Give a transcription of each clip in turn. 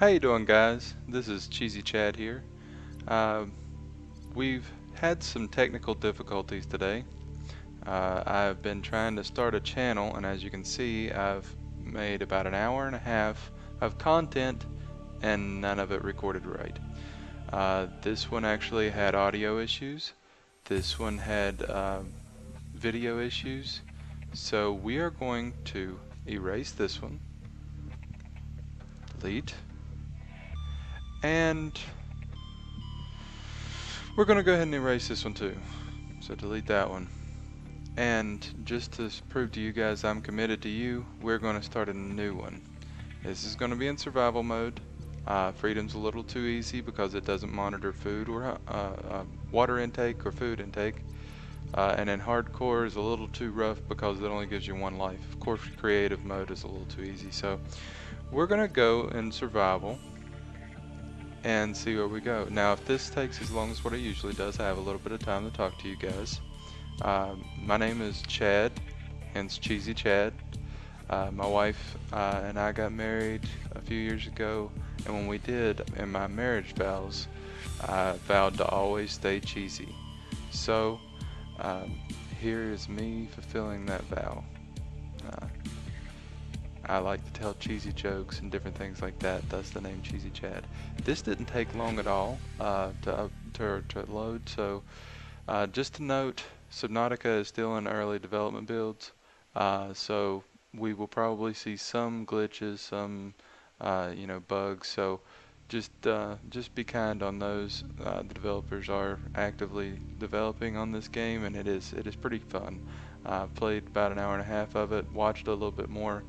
How you doing, guys? This is CheesyChad here. Uh, we've had some technical difficulties today. I've been trying to start a channel, and as you can see, I've made about an hour and a half of content, and none of it recorded right. This one actually had audio issues. This one had video issues. So we are going to erase this one, delete, and we're going to go ahead and erase this one too. So delete that one. And just to prove to you guys I'm committed to you, we're going to start a new one. This is going to be in survival mode. Freedom's a little too easy because it doesn't monitor food or water intake or food intake. And then hardcore is a little too rough because it only gives you one life. Of course, creative mode is a little too easy. So we're going to go in survival and see where we go. Now, if this takes as long as what it usually does, I have a little bit of time to talk to you guys. My name is Chad, hence CheesyChad. My wife and I got married a few years ago, and when we did, in my marriage vows, I vowed to always stay cheesy. So, here is me fulfilling that vow. I like to tell cheesy jokes and different things like that. That's the name CheesyChad. This didn't take long at all to load, so just to note, Subnautica is still in early development builds, so we will probably see some glitches, some bugs. So just be kind on those. The developers are actively developing on this game, and it is pretty fun. Played about an hour and a half of it, watched a little bit more.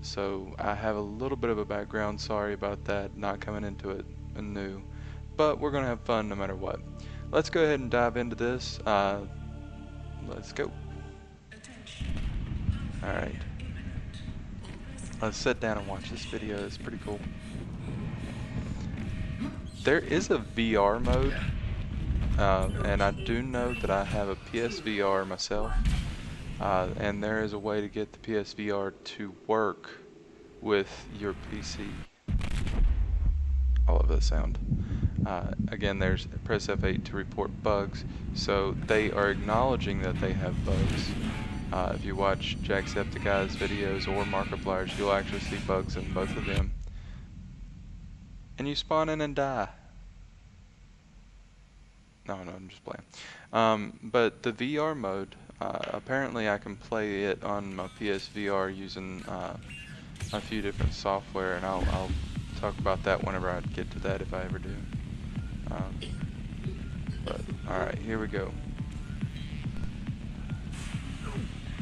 So I have a little bit of a background. Sorry about that, not coming into it anew, but we're gonna have fun no matter what. Let's go ahead and dive into this. Let's go. Alright. Let's sit down and watch this video. It's pretty cool. There is a VR mode, and I do know that I have a PSVR myself, and there is a way to get the PSVR to work with your PC. I love that sound. Again, there's press F8 to report bugs, so they are acknowledging that they have bugs. If you watch Jacksepticeye's videos or Markiplier's, you'll actually see bugs in both of them. And you spawn in and die. No, I'm just playing. But the VR mode, apparently I can play it on my PSVR using a few different software, and I'll talk about that whenever I get to that, if I ever do. But alright, here we go.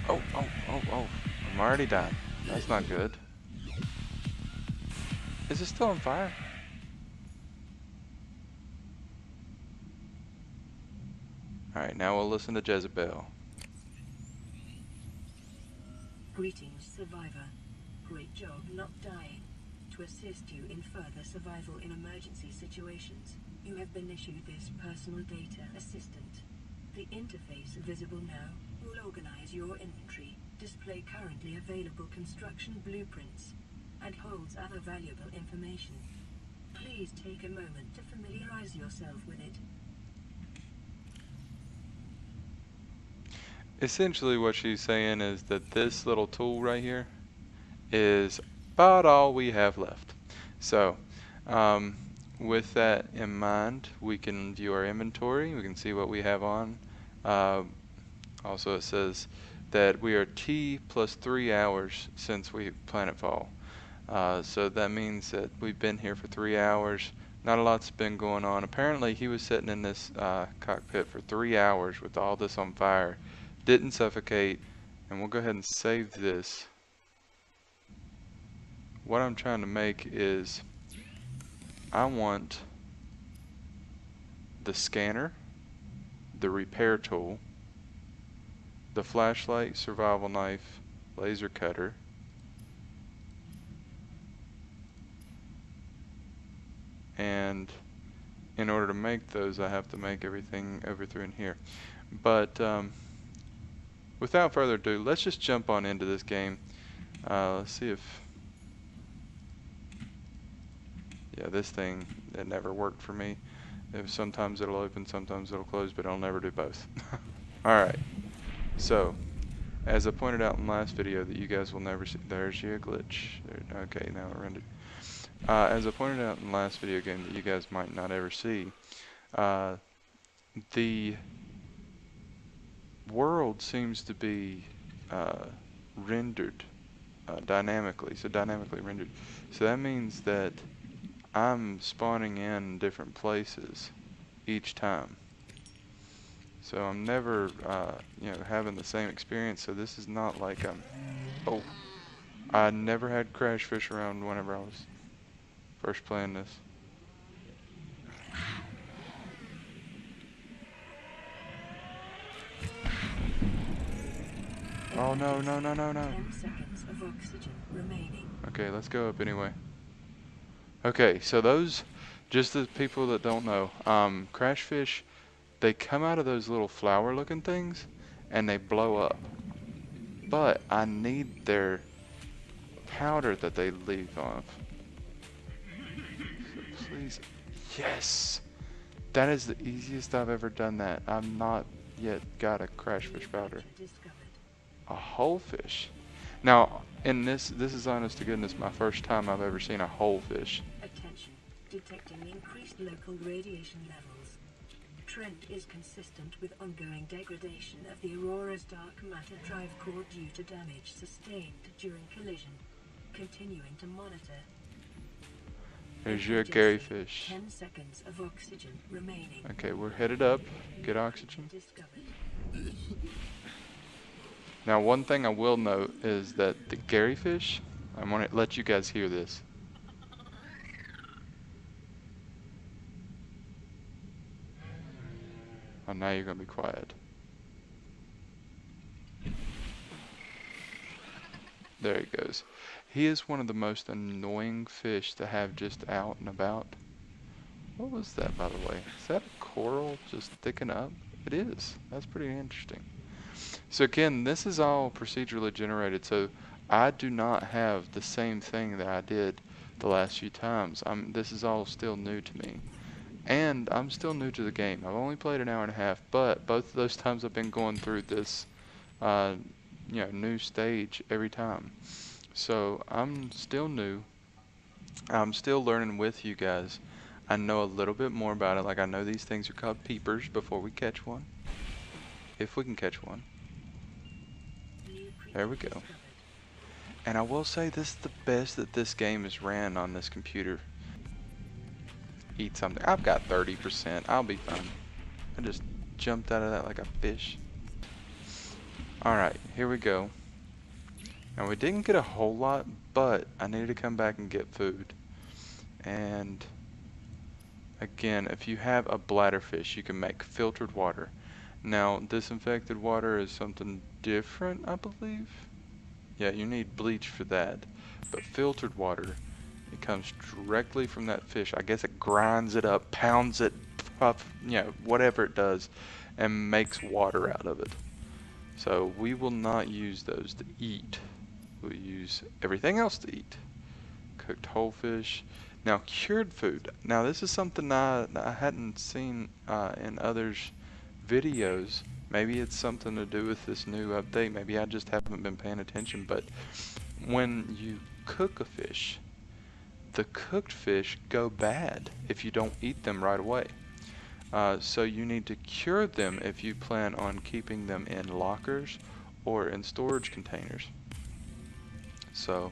Oh, I'm already dying. That's not good. Is it still on fire? Alright, now we'll listen to Jezebel. Greetings, survivor. Great job not dying. To assist you in further survival in emergency situations, you have been issued this personal data assistant. The interface visible now will organize your inventory, display currently available construction blueprints, and holds other valuable information. Please take a moment to familiarize yourself with it. Essentially what she's saying is that this little tool right here is about all we have left. So with that in mind, we can view our inventory. We can see what we have on. Also it says that we are T plus 3 hours since we planetfall. So that means that we've been here for 3 hours. Not a lot's been going on. Apparently he was sitting in this cockpit for 3 hours with all this on fire. Didn't suffocate. And we'll go ahead and save this. What I'm trying to make is, I want the scanner, the repair tool, the flashlight, survival knife, laser cutter, and in order to make those I have to make everything over through in here. But without further ado, let's just jump on into this game. Let's see if Yeah, this thing, it never worked for me. Sometimes it'll open, sometimes it'll close, but it'll never do both. Alright, so, as I pointed out in the last video that you guys will never see, there's your glitch. Okay, now it rendered. As I pointed out in the last video game that you guys might not ever see, the world seems to be rendered dynamically, so dynamically rendered. So that means that I'm spawning in different places each time. So I'm never, having the same experience. So this is not like oh, I never had crash fish around whenever I was first playing this. Oh no, no, no, no, no. 10 seconds of oxygen remaining. Okay, let's go up anyway. Okay, so those, just the people that don't know, crash fish, they come out of those little flower looking things and they blow up. But I need their powder that they leave off. So please, yes! That is the easiest I've ever done that. I've not yet got a crash fish powder. A whole fish. Now, in this is honest to goodness my first time I've ever seen a whole fish. Attention, detecting increased local radiation levels. The trend is consistent with ongoing degradation of the Aurora's dark matter drive core due to damage sustained during collision. Continuing to monitor. There's your Gary fish. 10 seconds of oxygen remaining. Okay, we're headed up. Get oxygen. Now, one thing I will note is that the Gary fish, I'm going to let you guys hear this. Oh, now you're going to be quiet. There he goes. He is one of the most annoying fish to have just out and about. What was that, by the way? Is that a coral just sticking up? It is. That's pretty interesting. So again, this is all procedurally generated, so I do not have the same thing that I did the last few times. This is all still new to me. And I'm still new to the game. I've only played an hour and a half, but both of those times I've been going through this new stage every time. So I'm still new. I'm still learning with you guys. I know a little bit more about it. Like, I know these things are called peepers before we catch one. If we can catch one. There we go. And I will say this is the best that this game is ran on this computer. Eat something. I've got 30%. I'll be fine. I just jumped out of that like a fish. Alright, here we go. Now, we didn't get a whole lot, but I needed to come back and get food. And again, if you have a bladderfish, you can make filtered water. Now, disinfected water is something different, I believe. Yeah, you need bleach for that. But filtered water, it comes directly from that fish. I guess it grinds it up, pounds it, whatever it does, and makes water out of it. So we will not use those to eat. We'll use everything else to eat. Cooked whole fish. Now, cured food. Now, this is something I hadn't seen in others' videos. Maybe it's something to do with this new update. Maybe I just haven't been paying attention. But when you cook a fish, the cooked fish go bad if you don't eat them right away. So you need to cure them if you plan on keeping them in lockers or in storage containers. So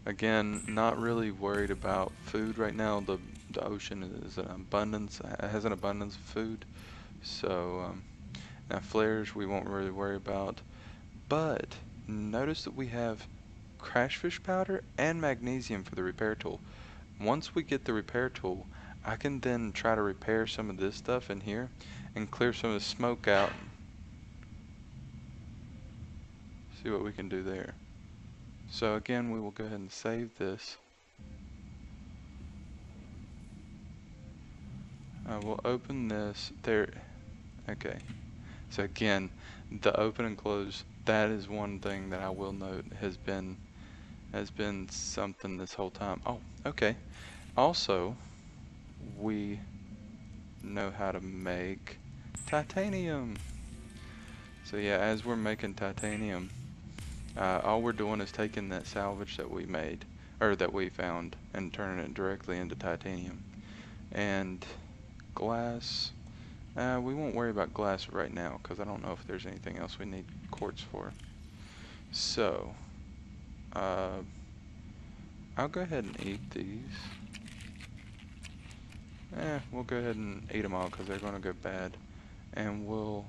again, not really worried about food right now. The ocean is an abundance, has an abundance of food. So now flares we won't really worry about. But notice that we have crash fish powder and magnesium for the repair tool. Once we get the repair tool, I can then try to repair some of this stuff in here and clear some of the smoke out. See what we can do there. So again, we will go ahead and save this. We'll open this there. Okay. So again, the open and close, that is one thing that I will note has been something this whole time. Oh, okay. Also, we know how to make titanium. So yeah, as we're making titanium, all we're doing is taking that salvage that we made, or that we found, and turning it directly into titanium. And glass, we won't worry about glass right now, because I don't know if there's anything else we need quartz for. So, I'll go ahead and eat these. We'll go ahead and eat them all, because they're going to go bad. And we'll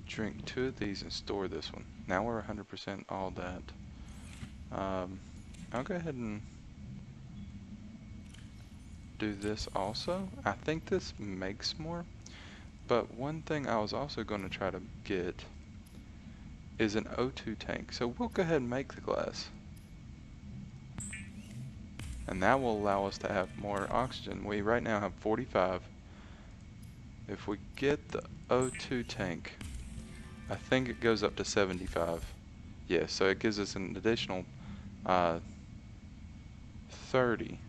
drink 2 of these and store this one. Now we're 100% all that. I'll go ahead and do this also. I think this makes more, but one thing I was also going to try to get is an O2 tank. So we'll go ahead and make the glass. And that will allow us to have more oxygen. We right now have 45. If we get the O2 tank, I think it goes up to 75. Yeah, so it gives us an additional 30.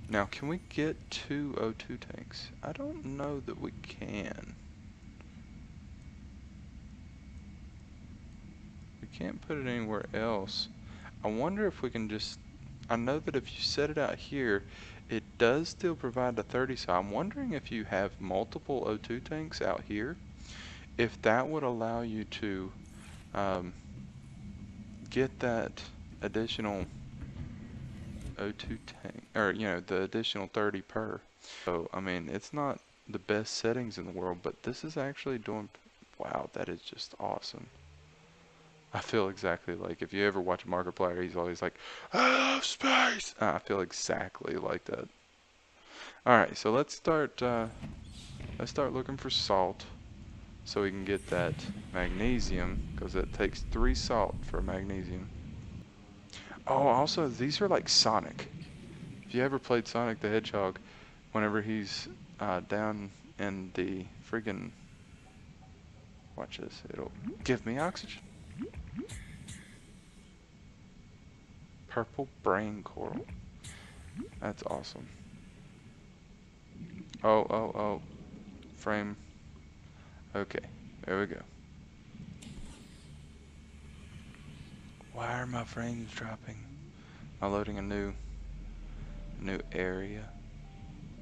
Now, can we get 2 O2 tanks? I don't know that we can. We can't put it anywhere else. I wonder if we can just... I know that if you set it out here, it does still provide the 30, so I'm wondering if you have multiple O2 tanks out here, if that would allow you to get that additional O2 tank, or you know, the additional 30 per. So I mean, it's not the best settings in the world, but this is actually doing... Wow, that is just awesome. I feel exactly like, if you ever watch Markiplier, he's always like, I love space. I feel exactly like that. Alright, so let's start looking for salt, so we can get that magnesium, because it takes 3 salt for magnesium. Oh, also, these are like Sonic. If you ever played Sonic the Hedgehog, whenever he's down in the friggin... Watch this, it'll give me oxygen. Purple brain coral. That's awesome. Oh. Frame. Okay, there we go. Why are my frames dropping? I'm loading a new area.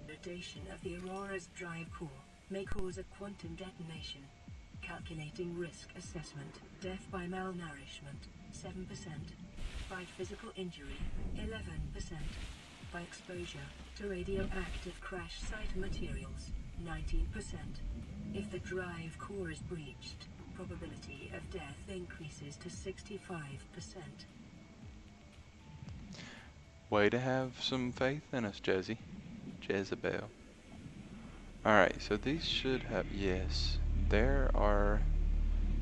Rotation of the Aurora's drive core may cause a quantum detonation. Calculating risk assessment. Death by malnourishment, 7%. By physical injury, 11%. By exposure to radioactive crash site materials, 19%. If the drive core is breached, probability of death increases to 65%. Way to have some faith in us, Jezebel. Alright, so these should have... Yes, there are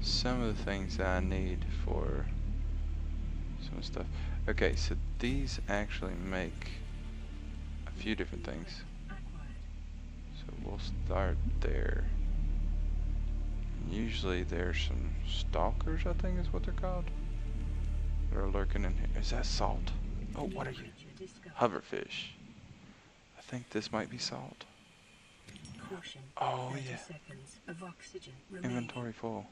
some of the things that I need for some stuff. Okay, so these actually make a few different things. So we'll start there. And usually there's some stalkers, I think is what they're called, that are lurking in here. Is that salt? Oh, what are you? Hoverfish. I think this might be salt. Oh yeah. Inventory full.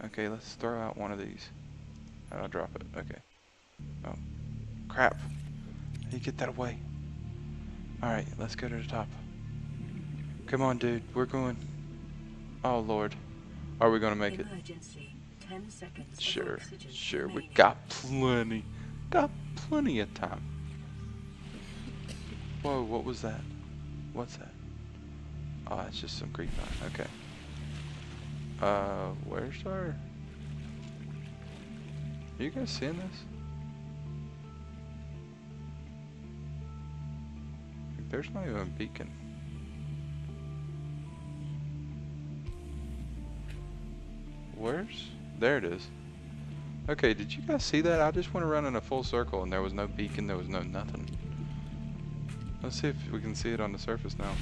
Okay, let's throw out one of these. I'll drop it. Okay. Oh, crap. How do you get that away? Alright, let's go to the top. Come on, dude. We're going. Oh, Lord. Are we going to make it? 10 seconds. Sure. We got plenty. Got plenty of time. Whoa, what was that? What's that? Oh, it's just some creep vine. Okay. Where's our... Are you guys seeing this? There's not even a beacon. Where's... There it is. Okay, did you guys see that? I just went around in a full circle and there was no beacon, there was no nothing. Let's see if we can see it on the surface now.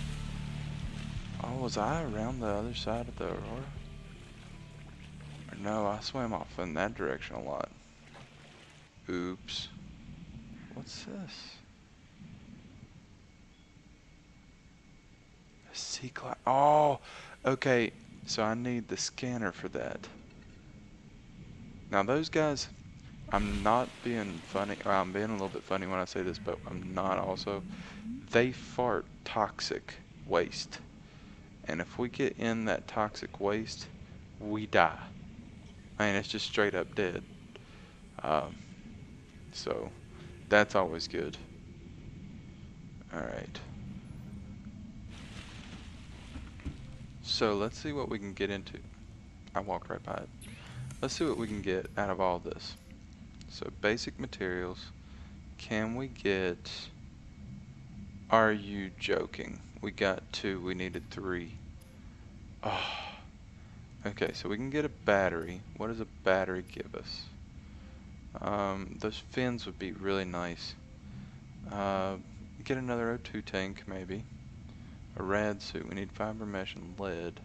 Oh, was I around the other side of the Aurora? Or no, I swam off in that direction a lot. Oops. What's this? sea cloud. Oh, okay. So I need the scanner for that. Now those guys, I'm not being funny, or I'm being a little bit funny when I say this, but I'm not also. They fart toxic waste. And if we get in that toxic waste, we die. I mean, it's just straight up dead. Um, so that's always good. Alright. So let's see what we can get into. I walked right by it. Let's see what we can get out of all this. So basic materials. Can we get... Are you joking? We got 2, we needed 3. Oh. Okay, so we can get a battery. What does a battery give us? Those fins would be really nice. Get another O2 tank, maybe. A rad suit. We need fiber mesh and lead.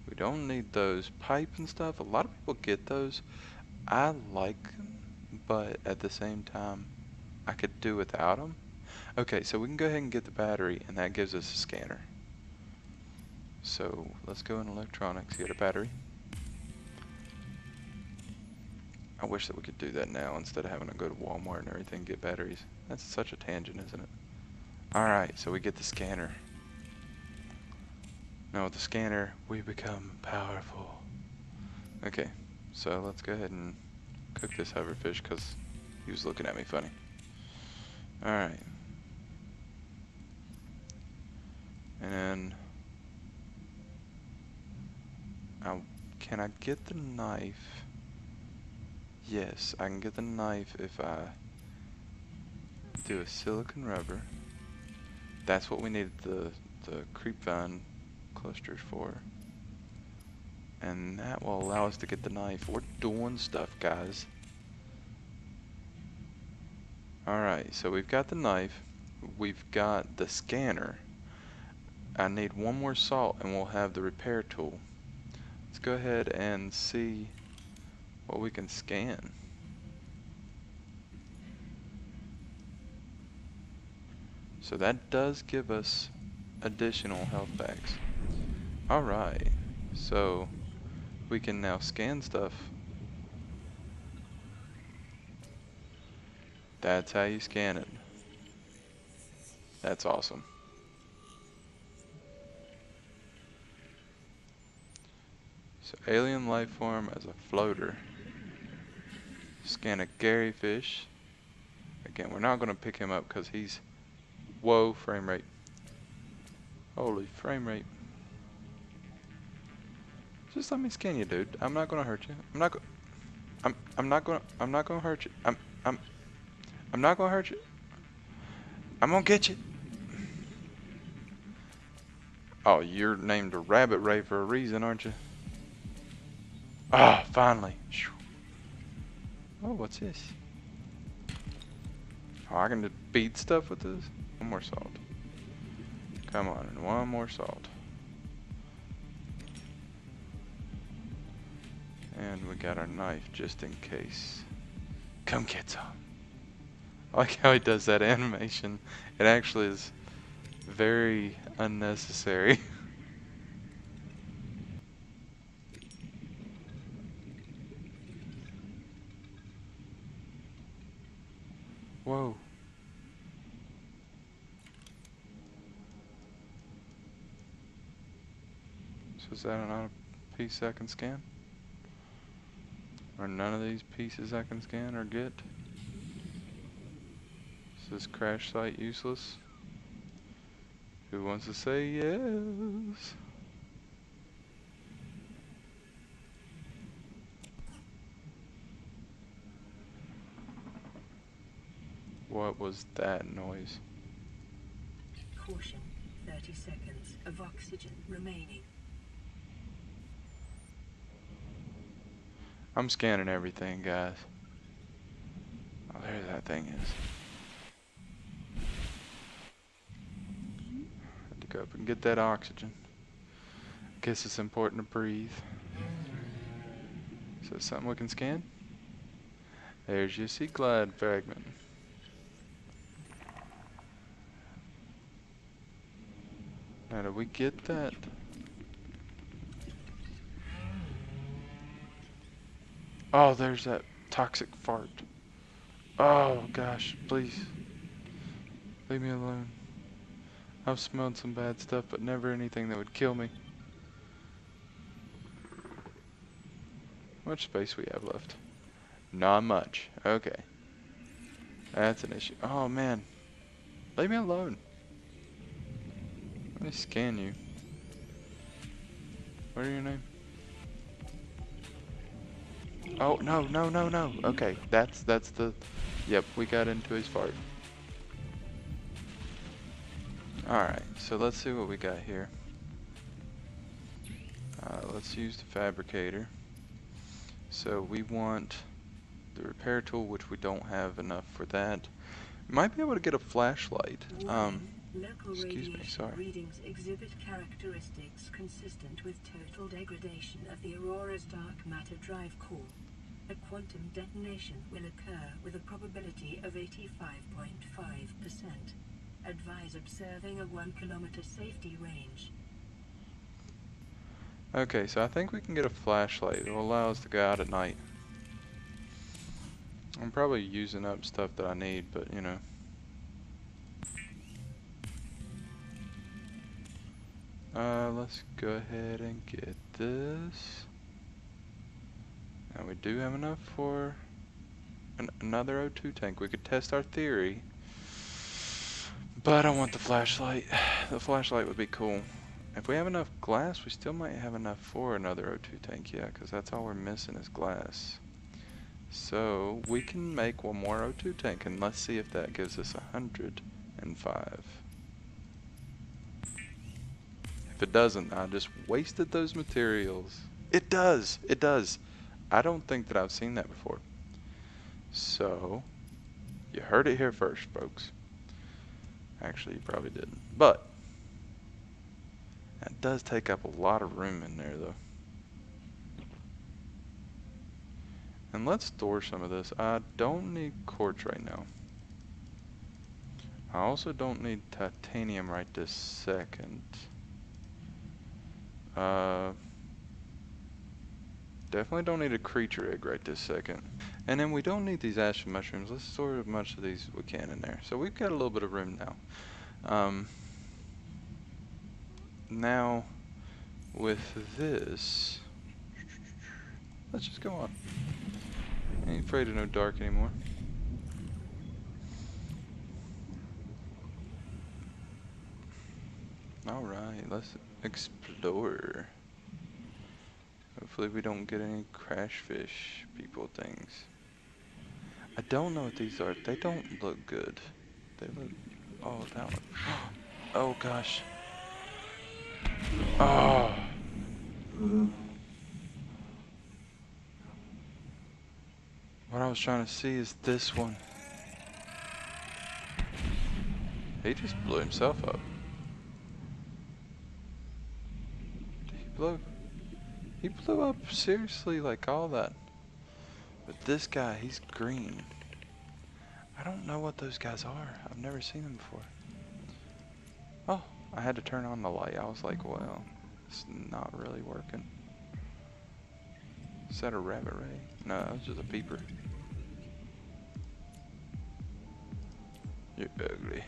We don't need those pipe and stuff. A lot of people get those. I like them, but at the same time, I could do without them. Okay, so we can go ahead and get the battery, and that gives us a scanner. So let's go in electronics, get a battery. I wish that we could do that now instead of having to go to Walmart and everything get batteries. That's such a tangent, isn't it? Alright, so we get the scanner. Now with the scanner, we become powerful. Okay, so let's go ahead and cook this hoverfish because he was looking at me funny. Alright. And can I get the knife? Yes, I can get the knife if I do a silicone rubber. That's what we needed the creepvine clusters for. And that will allow us to get the knife. We're doing stuff, guys. Alright, so we've got the knife. We've got the scanner. I need one more salt and we'll have the repair tool. Let's go ahead and see what we can scan. So that does give us additional health packs. Alright, so we can now scan stuff. That's how you scan it. That's awesome. So alien life form as a floater. Scan a Gary fish. Again, we're not going to pick him up because he's... Whoa, frame rate. Holy frame rate. Just let me scan you, dude. I'm not going to hurt you. I'm not going to hurt you. I'm not going to hurt you. I'm going to get you. Oh, you're named a Rabbit Ray for a reason, aren't you? Ah, finally. Oh, what's this? Oh, I can just beat stuff with this? One more salt. Come on, and one more salt. And we got our knife just in case. Come get some. I like how he does that animation. It actually is very unnecessary. Whoa. So is that not a piece I can scan? Or none of these pieces I can scan or get? Is this crash site useless? Who wants to say yes? What was that noise? Caution, 30 seconds of oxygen remaining. I'm scanning everything, guys. Oh, there that thing is. Had to go up and get that oxygen. Guess it's important to breathe. So something we can scan? There's your sea glide fragment. Now, did we get that? Oh, there's that toxic fart. Oh gosh, please leave me alone. I've smelled some bad stuff, but never anything that would kill me. How much space we have left? Not much. Okay. That's an issue. Oh man. Leave me alone. Let me scan you. What are your name? Oh, no, no, no, no. Okay, that's the... Yep, we got into his fart. Alright, so let's see what we got here. Let's use the fabricator. So we want the repair tool, which we don't have enough for that. Might be able to get a flashlight. Local Excuse me, sorry. readings exhibit characteristics consistent with total degradation of the Aurora's dark matter drive core. A quantum detonation will occur with a probability of 85.5%. Advise observing a 1 kilometer safety range. Okay, so I think we can get a flashlight. It will allow us to go out at night. I'm probably using up stuff that I need, but you know. Let's go ahead and get this. And we do have enough for another O2 tank. We could test our theory, but I want the flashlight. The flashlight would be cool. If we have enough glass, we still might have enough for another O2 tank, yeah, because that's all we're missing is glass. So we can make one more O2 tank, and let's see if that gives us 105. If it doesn't, I just wasted those materials. It does! It does! I don't think that I've seen that before. So, you heard it here first, folks. Actually, you probably didn't. But, that does take up a lot of room in there, though. And let's store some of this. I don't need quartz right now. I also don't need titanium right this second. Definitely don't need a creature egg right this second. And then we don't need these ashen mushrooms. Let's store as much of these as we can in there. So we've got a little bit of room now. Now, with this, let's just go on. Ain't afraid of no dark anymore. Alright, let's explore. Hopefully we don't get any crash fish people things. I don't know what these are. They don't look good. They look... Oh, that one. Oh gosh. Oh. What I was trying to see is this one. He just blew himself up. He blew up seriously like all that. But this guy, he's green. I don't know what those guys are. I've never seen them before. Oh, I had to turn on the light. I was like, well, it's not really working. Is that a rabbit ray? No, that was just a peeper. You're ugly.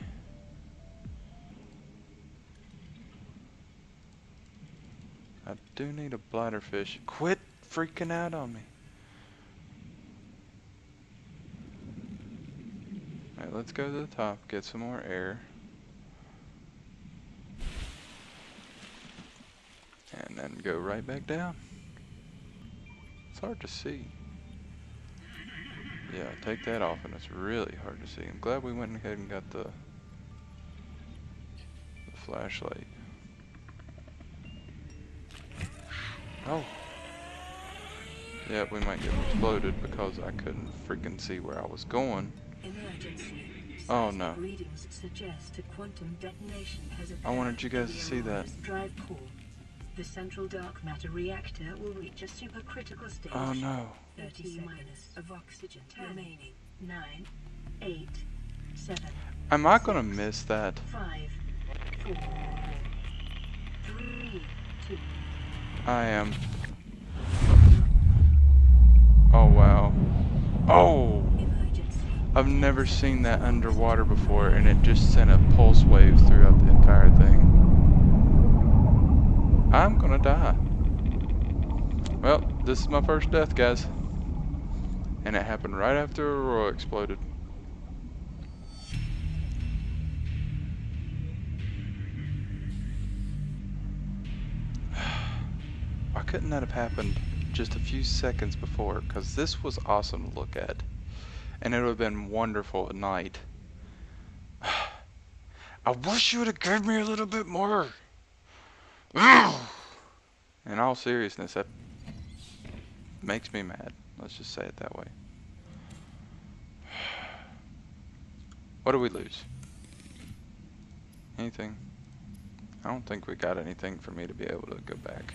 I do need a bladderfish. Quit freaking out on me. Alright, let's go to the top, get some more air. And then go right back down. It's hard to see. Yeah, take that off and it's really hard to see. I'm glad we went ahead and got the flashlight. Oh. Yeah, we might get exploded because I couldn't freaking see where I was going. Emergency. Oh no. Readings suggest a quantum detonation has I wanted you guys to see that. Drive core. The central dark matter reactor will reach a supercritical stage. Oh no. 30 minus of oxygen remaining. 9, 8, 7. Am I gonna miss that? 5, 4, 3, 2. I am. Oh, wow. Oh! Emergency. I've 10 never seconds seen that left. underwater before, and it just sent a pulse wave throughout the entire thing. I'm gonna die. Well, this is my first death, guys. And it happened right after Aurora exploded. Why couldn't that have happened just a few seconds before? Because this was awesome to look at. And it would have been wonderful at night. I wish you would have given me a little bit more. In all seriousness, that makes me mad. Let's just say it that way. What do we lose? Anything? I don't think we got anything for me to be able to go back.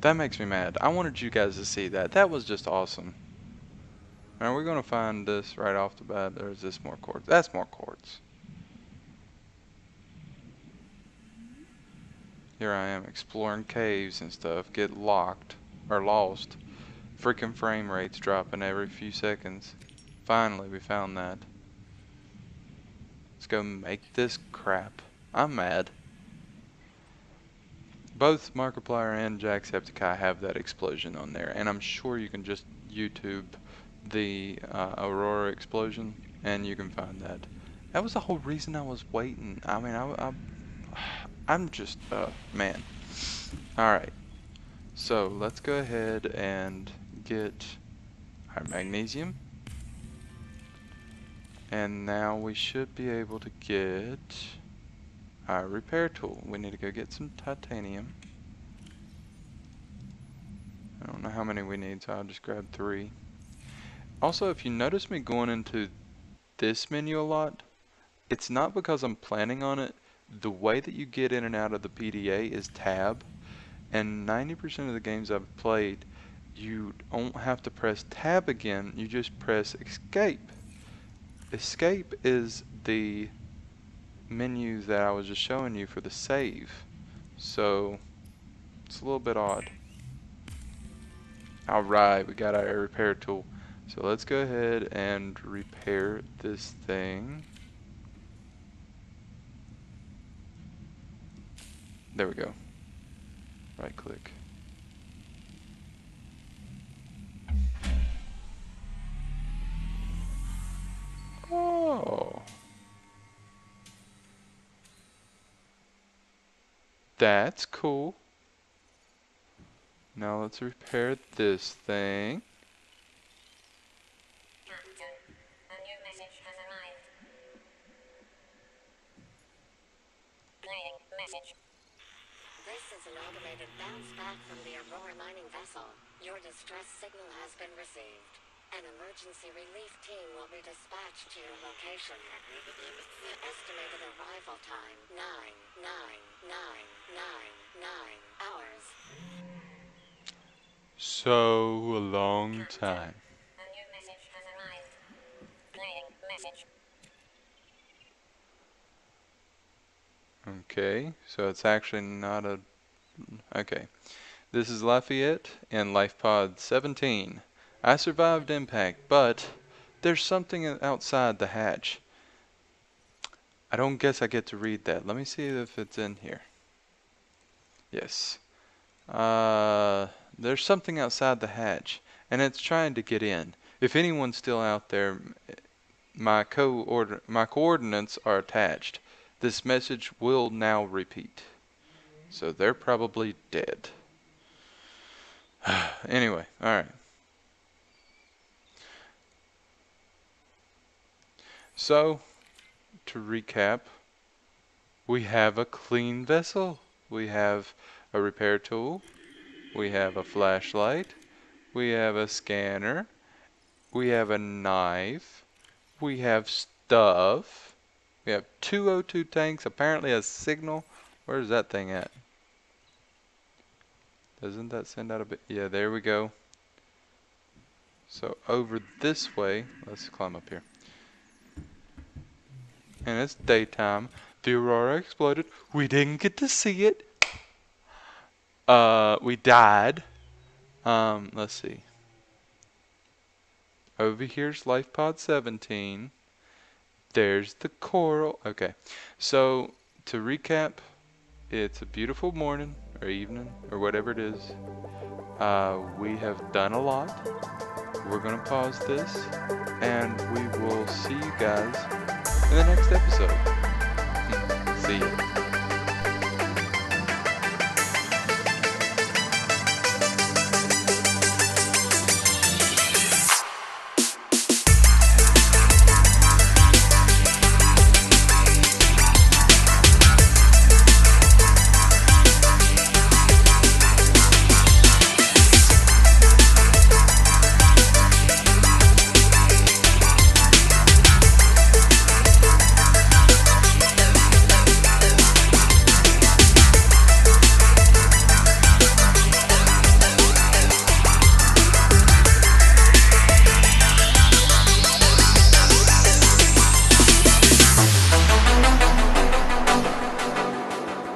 That makes me mad. I wanted you guys to see that. That was just awesome. Are we going to find this right off the bat, or is this more quartz? That's more quartz. Here I am exploring caves and stuff, get locked, or lost. Freaking frame rates dropping every few seconds. Finally, we found that. Let's go make this crap. I'm mad. Both Markiplier and Jacksepticeye have that explosion on there, and I'm sure you can just YouTube the Aurora explosion, and you can find that. That was the whole reason I was waiting. I mean, I'm just, man. Alright, so let's go ahead and get our magnesium. And now we should be able to get our repair tool. We need to go get some titanium. I don't know how many we need, so I'll just grab 3. Also, if you notice me going into this menu a lot, it's not because I'm planning on it. The way that you get in and out of the PDA is tab, and 90% of the games I've played, you don't have to press tab again, you just press escape. Escape is the menu that I was just showing you for the save, so it's a little bit odd. Alright, we got our repair tool. So let's go ahead and repair this thing. There we go. Right click. Oh. That's cool. Now let's repair this thing. Captain, a new message has arrived. Playing message. This is an automated bounce back from the Aurora mining vessel. Your distress signal has been received. An emergency relief team will be dispatched to your location. Estimated arrival time 9 hours. So a long time. A new message has arrived. Playing message. Okay, so it's actually not a... Okay. This is Lafayette and Life Pod 17. I survived impact, but there's something outside the hatch. I don't guess I get to read that. Let me see if it's in here. Yes. There's something outside the hatch, and it's trying to get in. If anyone's still out there, my coordinates are attached. This message will now repeat. So they're probably dead. Anyway, alright. So, to recap, we have a clean vessel. We have a repair tool. We have a flashlight. We have a scanner. We have a knife. We have stuff. We have 2 O2 tanks. Apparently a signal. Where's that thing at? Doesn't that send out a bit? Yeah, there we go. So over this way, let's climb up here. and it's daytime. The aurora exploded. We didn't get to see it. We died. Let's see. Over here's Life Pod 17. There's the coral. Okay, so to recap, it's a beautiful morning or evening or whatever it is. We have done a lot. We're gonna pause this, and we will see you guys in the next episode. See ya.